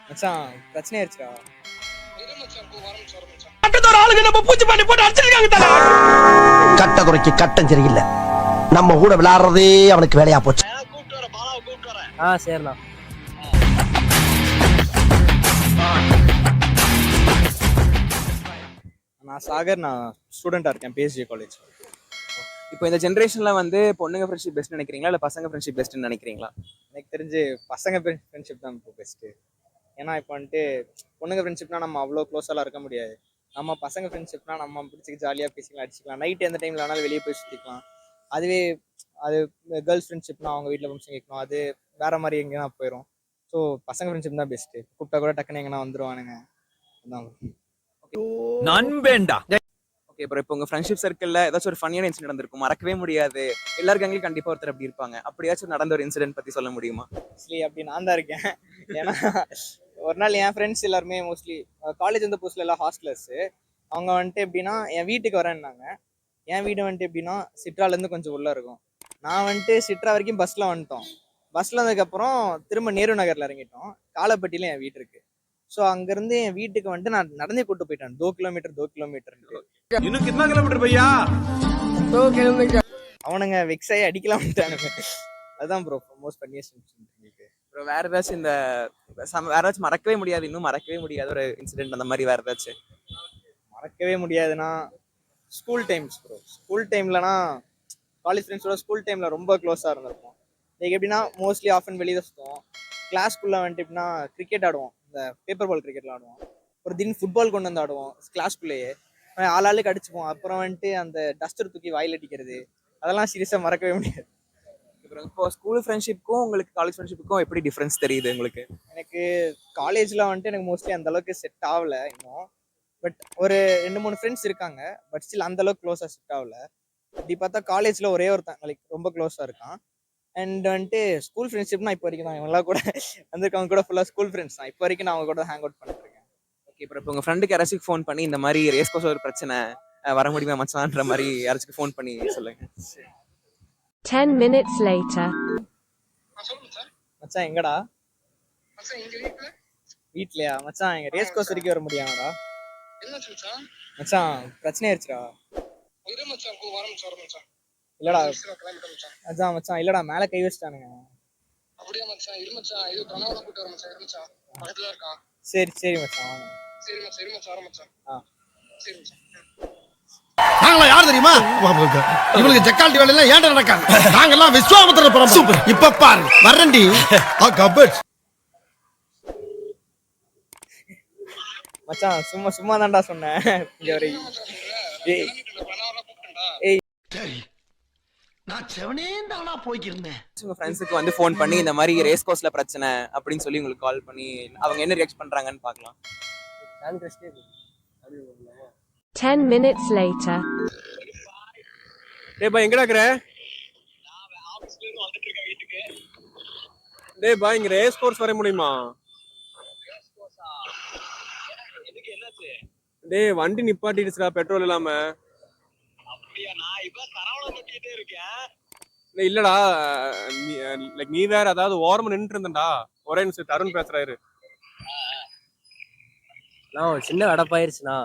மச்சான் பிரச்சனை ஆயிடுச்சுடா. கட்ட குறைக்கு கட்டம் சரியில்லை. நம்ம கூட விளையாடுறதே அவனுக்கு வேலையா போச்சு. சரிண்ணா. நான் சாகர், நான் ஸ்டூடெண்டா இருக்கேன் பிஎஸ்ஜி காலேஜ். இப்போ இந்த ஜென்ரேஷன்ல வந்து பொண்ணுங்க ஃப்ரெண்ட்ஷிப் பெஸ்ட் நினைக்கிறீங்களா இல்லை பசங்க ஃப்ரெண்ட்ஷிப் பெஸ்ட்னு நினைக்கிறீங்களா? எனக்கு தெரிஞ்சு பசங்க ஃப்ரெண்ட்ஷிப் தான் இப்போ பெஸ்ட்டு. ஏன்னா இப்போ வந்துட்டு பொண்ணுங்க ஃப்ரெண்ட்ஷிப்னா நம்ம அவ்வளோ க்ளோஸாலாம் இருக்க முடியாது. நம்ம பசங்க ஃப்ரெண்ட்ஷிப்னா நம்ம பிடிச்சி ஜாலியாக பேசிக்கலாம், அடிச்சிக்கலாம், நைட் எந்த டைமில் வேணாலும் வெளியே போய் சுற்றிக்கலாம். அதுவே அது கேர்ள்ஸ் ஃப்ரெண்ட்ஷிப்னா அவங்க வீட்டில் ஃபங்க்ஷன் கேட்கணும், அது வேற மாதிரி எங்கேனா போயிடும். ஸோ பசங்க ஃப்ரெண்ட்ஷிப் தான் பெஸ்ட்டு. கூப்பிட்டா கூட டக்குன்னு எங்கன்னா வந்துடுவானுங்க. அதான் நண்பேண்டா. ஓகே ப்ரோ, இப்போ உங்கள் ஃப்ரெண்ட்ஷிப் சர்க்கிளில் ஏதாச்சும் ஒரு ஃபன்னியான இன்சிடென்ட் நடந்திருக்கும், மறக்கவே முடியாது, எல்லாருக்கும் கண்டிப்பாக ஒருத்தர் அப்படி இருப்பாங்க. அப்படியாச்சும் நடந்த ஒரு இன்சிடென்ட் பற்றி சொல்ல முடியுமா? மோஸ்ட்லி அப்படி நான் தான் இருக்கேன். ஏன்னா ஒரு நாள் என் ஃப்ரெண்ட்ஸ் எல்லாருமே மோஸ்ட்லி காலேஜ் வந்து புதுசில் எல்லாம் ஹாஸ்டலர்ஸு. அவங்க வந்துட்டு எப்படின்னா என் வீட்டுக்கு வரேன்னாங்க. என் வீடு வந்துட்டு எப்படின்னா சிட்ராலேருந்து கொஞ்சம் உள்ளே இருக்கும். நான் வந்துட்டு சிட்ரா வரைக்கும் பஸ்ஸில் வந்துட்டோம். பஸ்ஸில் வந்ததுக்கப்புறம் திரும்ப நேரு நகரில் இறங்கிட்டோம். காலப்பட்டியில் என் வீடு இருக்குது. ஸோ அங்கேருந்து என் வீட்டுக்கு வந்துட்டு நான் நடந்தே கூப்பிட்டு போயிட்டேன். 2 கிலோமீட்டர். இன்னும் கிतना கிலோமீட்டர் பையா? 2 கிலோமீட்டர். அவனுங்க வெக்ஸாகி அடிக்கலாம் வந்துட்டானுங்க. அதுதான் bro most funniest incident. Bro வேற ஏதாச்சும் வேற ஏதாச்சும் மறக்கவே முடியாது, இன்னும் மறக்கவே முடியாத ஒரு இன்சிடென்ட் அந்த மாதிரி வேற ஏதாச்சும்? மறக்கவே முடியாதுன்னா ஸ்கூல் டைம்ஸ் ப்ரோ. ஸ்கூல் டைம்லனா காலேஜ் ஃப்ரெண்ட்ஸோட ஸ்கூல் டைமில் ரொம்ப க்ளோஸாக இருந்திருப்போம். லைக் எப்படின்னா மோஸ்ட்லி ஆஃபன் வெளியே தான் சுற்றுவோம். கிளாஸ்க்குள்ளே வந்துட்டு எப்படின்னா கிரிக்கெட் ஆடுவோம், இந்த பேப்பர் பால் கிரிக்கெட்லாம் ஆடுவோம். ஒரு தின் ஃபுட்பால் கொண்டு வந்து ஆடுவோம் கிளாஸ்க்குள்ளேயே. ஆளாளுக்கு அடிச்சுப்போம். அப்புறம் வந்துட்டு அந்த டஸ்டர் தூக்கி வாயில் அடிக்கிறது, அதெல்லாம் சீரியஸாக மறக்கவே முடியாது. இப்போ ஸ்கூல் ஃப்ரெண்ட்ஷிப்புக்கும் உங்களுக்கு காலேஜ் ஃப்ரெண்ட்ஷிப்புக்கும் எப்படி டிஃப்ரென்ஸ் தெரியுது உங்களுக்கு? எனக்கு காலேஜில் வந்துட்டு எனக்கு மோஸ்ட்லி அந்த அளவுக்கு செட் ஆகலை இன்னும். பட் ஒரு 2-3 ஃப்ரெண்ட்ஸ் இருக்காங்க. பட் ஸ்டில் அந்த அளவுக்கு க்ளோஸாக செட் ஆகலை. இப்படி பார்த்தா காலேஜில் ஒரே ஒருத்தன் லைக் ரொம்ப க்ளோஸாக இருக்கான். அண்ட் வந்துட்டு ஸ்கூல் ஃப்ரெண்ட்ஷிப்னா இப்போ வரைக்கும் தான் இவங்களாம் கூட வந்திருக்கவங்க கூட ஃபுல்லாக ஸ்கூல் ஃப்ரெண்ட்ஸ் தான். இப்போ வரைக்கும் நான் அவங்க கூட ஹேங் அவுட் பண்ணிட்டு இருக்கேன். ஓகே, இப்போ உங்கள் ஃப்ரெண்டுக்கு யாராச்சும் ஃபோன் பண்ணி இந்த மாதிரி ரேஸ் கோர்ஸ் ஒரு பிரச்சனை, வர முடியுமா மச்சான்ற மாதிரி யாராச்சும் ஃபோன் பண்ணி சொல்லுங்க. 10 minutes later. மச்சான் எங்கடா? வீட்லையா? மச்சான் எங்க ரேஸ் கோர்ஸ் வரைக்கும் வர முடியாதா? மச்சான் பிரச்சனை ஆயிடுச்சுடா. இல்லடா அதான் மச்சான், இல்லடா மேல கை வச்சிட்டானுங்க. சரி மச்சான் வாங்க. நாங்களா யார் தெரியுமா? இவங்களுக்கு ஜக்கால்டி வேலை எல்லாம் ஏன்டா நடக்காது? நாங்கெல்லாம் விஸ்வாமித்திர பரம்பரை. இப்ப பாரு வரண்டி மச்சான் சும்மா தான்டா சொன்னேன். நான் செவனேந்தானா போய்க்கிருந்தேன். உங்க ஃப்ரெண்ட்ஸுக்கு வந்து ஃபோன் பண்ணி இந்த மாதிரி ரேஸ் கோர்ஸ்ல பிரச்சனை அப்படின்னு சொல்லி உங்களுக்கு கால் பண்ணி அவங்க என்ன ரியாக்ட் பண்றாங்கன்னு பார்க்கலாம். 10 minutes later. டேய் பாய் எங்கடா இருக்கற? டேய் பாய் இங்க ரேஸ் கோர்ஸ் வர முடியுமா? டேய் வண்டி நிப்பாட்டிடுச்சுடா பெட்ரோல் இல்லாம. அப்படியே நான் இப்ப சரவண நோக்கிட்டே இருக்கேன். இல்லடா லைக் நீ வேற அதாவது ஓரமா நின்னுட்டு இருந்தடா. ஒரே நிமிஷம் தருண் பேசுறாரு. நான் ஒரு சின்ன அடப்பாயிருச்சுண்ணா.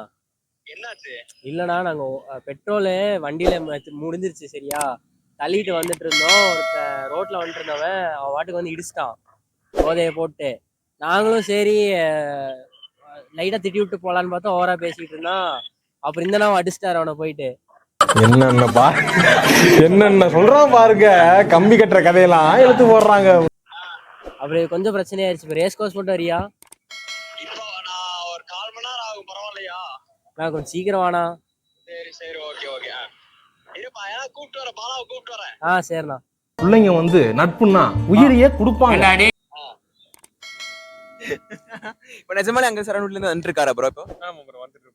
என்னாச்சு? இல்லைண்ணா நாங்கள் பெட்ரோலு வண்டியில் முடிஞ்சிருச்சு. சரியா தள்ளிட்டு வந்துட்டு இருந்தோம். ரோட்டில் வந்துட்டு இருந்தவன் அவன் வாட்டுக்கு வந்து இடிச்சிட்டான் போதையை போட்டு. நாங்களும் சரி லைட்டாக திட்டி விட்டு போகலான்னு பார்த்தா ஓவரா பேசிக்கிட்டு இருந்தான். அப்புறம் இந்த நாள் அடிச்சிட்டாரு அவனை போயிட்டு. என்னென்ன சொல்றான் பாருங்க, கம்பி கட்டுற கதையெல்லாம் எடுத்து போடுறாங்க. அப்படி கொஞ்சம் பிரச்சனையாயிருச்சு. இப்போ ரேஸ் கோர்ஸ் மட்டும் வரியா? நான் கொஞ்சம் சீக்கிரம் வாண்ணா. சரி ஓகே கூப்பிட்டு வரேன், பாலாவை கூப்பிட்டு வரேன். சரிண்ணா. பிள்ளைங்க வந்து நட்புன்னா உயிரையே கொடுப்பாங்க. இப்போ நிஜமாலே அங்க சரௌண்ட்ல இருந்து வந்துட்டு இருக்காரா ப்ரோ? இப்போ ஆமா ப்ரோ வந்துட்டு